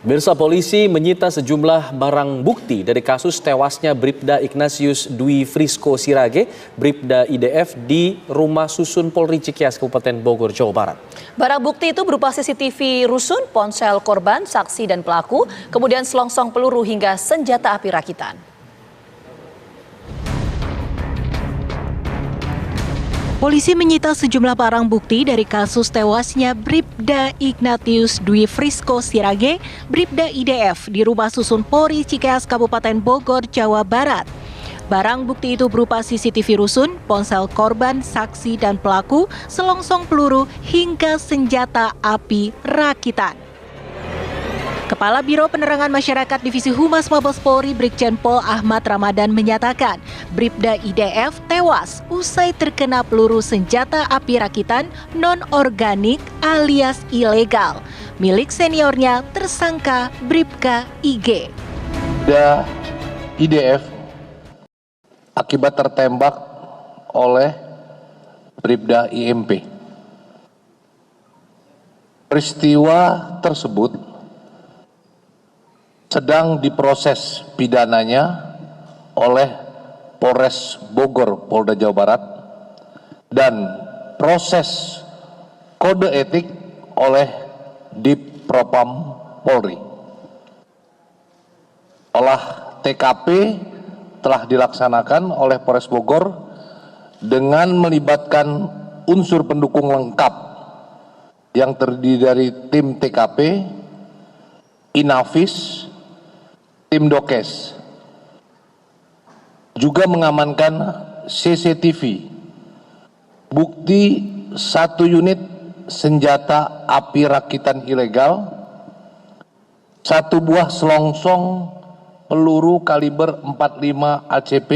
Pemirsa, polisi menyita sejumlah barang bukti dari kasus tewasnya Bribda Ignatius Dwi Frisco Sirage, Bribda IDF di Rumah Susun Polri Cikeas, Kabupaten Bogor, Jawa Barat. Barang bukti itu berupa CCTV rusun, ponsel korban, saksi dan pelaku, kemudian selongsong peluru hingga senjata api rakitan. Polisi menyita sejumlah barang bukti dari kasus tewasnya Bribda Ignatius Dwi Frisco Sirage, Bribda IDF di Rumah Susun Polri Cikeas, Kabupaten Bogor, Jawa Barat. Barang bukti itu berupa CCTV rusun, ponsel korban, saksi dan pelaku, selongsong peluru hingga senjata api rakitan. Kepala Biro Penerangan Masyarakat Divisi Humas Mabes Polri Brigjen Pol Ahmad Ramadan menyatakan Bribda IDF tewas usai terkena peluru senjata api rakitan non-organik alias ilegal milik seniornya tersangka Bribka IG. Bribda IDF akibat tertembak oleh Bribda IMP. Peristiwa tersebut sedang diproses pidananya oleh Polres Bogor, Polda Jawa Barat, dan proses kode etik oleh Dipropam Polri. Olah TKP telah dilaksanakan oleh Polres Bogor dengan melibatkan unsur pendukung lengkap yang terdiri dari tim TKP, Inavis, tim Dokes, juga mengamankan CCTV, bukti 1 unit senjata api rakitan ilegal, 1 buah selongsong peluru kaliber 45 ACP,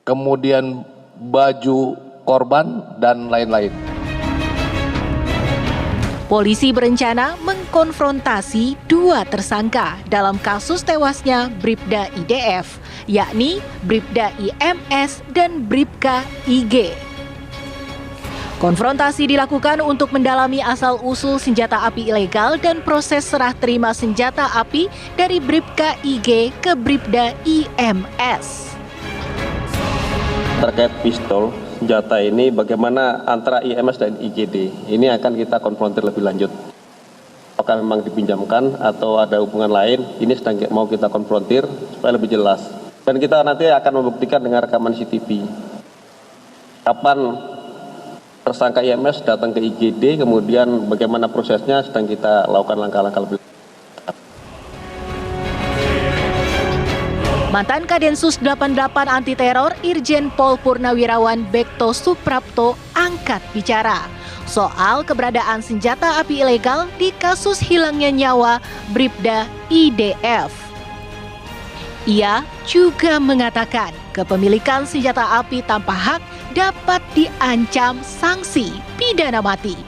kemudian baju korban, dan lain-lain. Polisi berencana mengkonfrontasi 2 tersangka dalam kasus tewasnya Bribda IDF, yakni Bribda IMS dan Bribka IG. Konfrontasi dilakukan untuk mendalami asal-usul senjata api ilegal dan proses serah terima senjata api dari Bribka IG ke Bribda IMS. Terkait pistol senjata ini, bagaimana antara IMS dan IGD ini akan kita konfrontir lebih lanjut. Apakah memang dipinjamkan atau ada hubungan lain, ini sedang mau kita konfrontir supaya lebih jelas. Dan kita nanti akan membuktikan dengan rekaman CCTV kapan tersangka IMS datang ke IGD, kemudian bagaimana prosesnya, sedang kita lakukan langkah-langkah lebih lanjut. Mantan Kadensus 88 Anti Teror Irjen Pol Purnawirawan Bekto Suprapto angkat bicara soal keberadaan senjata api ilegal di kasus hilangnya nyawa Bribda IDF. Ia juga mengatakan kepemilikan senjata api tanpa hak dapat diancam sanksi pidana mati.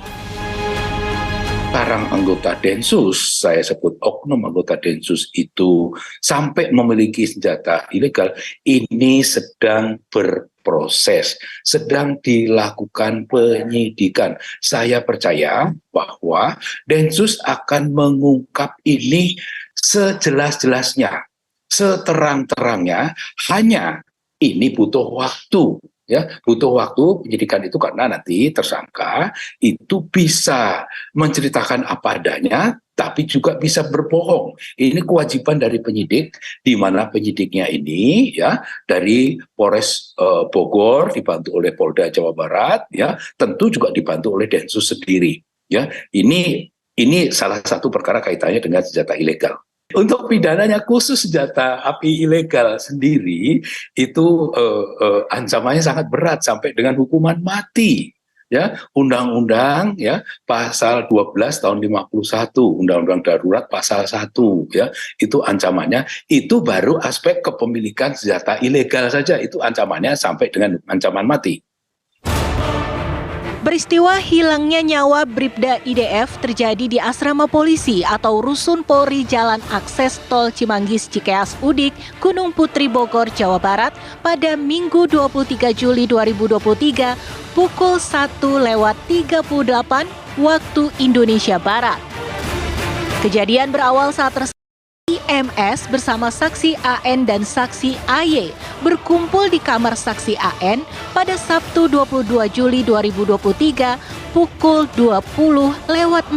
Sekarang anggota Densus, saya sebut oknum anggota Densus itu sampai memiliki senjata ilegal, ini sedang berproses, sedang dilakukan penyidikan. Saya percaya bahwa Densus akan mengungkap ini sejelas-jelasnya, seterang-terangnya, hanya ini butuh waktu. Ya, butuh waktu penyidikan itu karena nanti tersangka itu bisa menceritakan apa adanya, tapi juga bisa berbohong. Ini kewajiban dari penyidik, di mana penyidiknya ini ya dari Polres Bogor dibantu oleh Polda Jawa Barat, ya tentu juga dibantu oleh Densus sendiri. Ya, ini salah satu perkara kaitannya dengan senjata ilegal. Untuk pidananya khusus senjata api ilegal sendiri itu ancamannya sangat berat sampai dengan hukuman mati. Ya, undang-undang ya pasal 12 tahun 51, undang-undang darurat pasal 1 ya, itu ancamannya itu baru aspek kepemilikan senjata ilegal saja, itu ancamannya sampai dengan ancaman mati. Peristiwa hilangnya nyawa Bribda IDF terjadi di asrama polisi atau Rusun Polri Jalan Akses Tol Cimanggis Cikeas Udik, Gunung Putri Bogor, Jawa Barat pada Minggu 23 Juli 2023 pukul 1:38 waktu Indonesia Barat. Kejadian berawal saat IMS bersama saksi AN dan saksi AY berkumpul di kamar saksi AN pada Sabtu 22 Juli 2023 pukul 20:40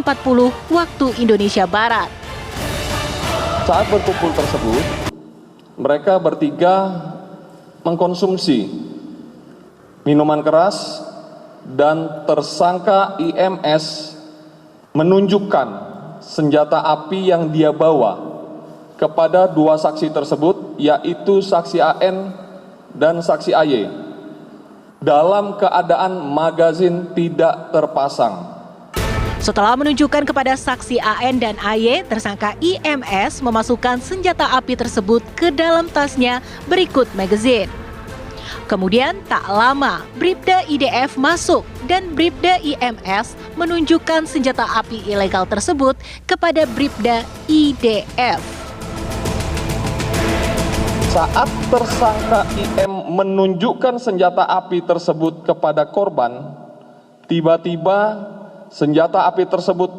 waktu Indonesia Barat. Saat berkumpul tersebut, mereka bertiga mengkonsumsi minuman keras dan tersangka IMS menunjukkan senjata api yang dia bawa kepada dua saksi tersebut, yaitu saksi AN dan saksi AY, dalam keadaan magazin tidak terpasang. Setelah menunjukkan kepada saksi AN dan AY, tersangka IMS memasukkan senjata api tersebut ke dalam tasnya berikut magazin. Kemudian tak lama, Bribda IDF masuk dan Bribda IMS menunjukkan senjata api ilegal tersebut kepada Bribda IDF. Saat tersangka IM menunjukkan senjata api tersebut kepada korban, tiba-tiba senjata api tersebut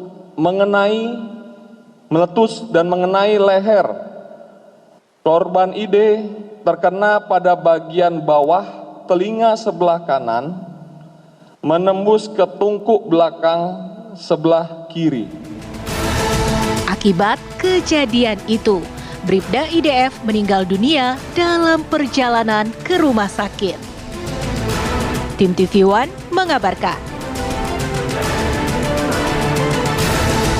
meletus dan mengenai leher korban ID, terkena pada bagian bawah telinga sebelah kanan, menembus ke tungku belakang sebelah kiri. Akibat kejadian itu, Bribda IDF meninggal dunia dalam perjalanan ke rumah sakit. Tim TV One mengabarkan.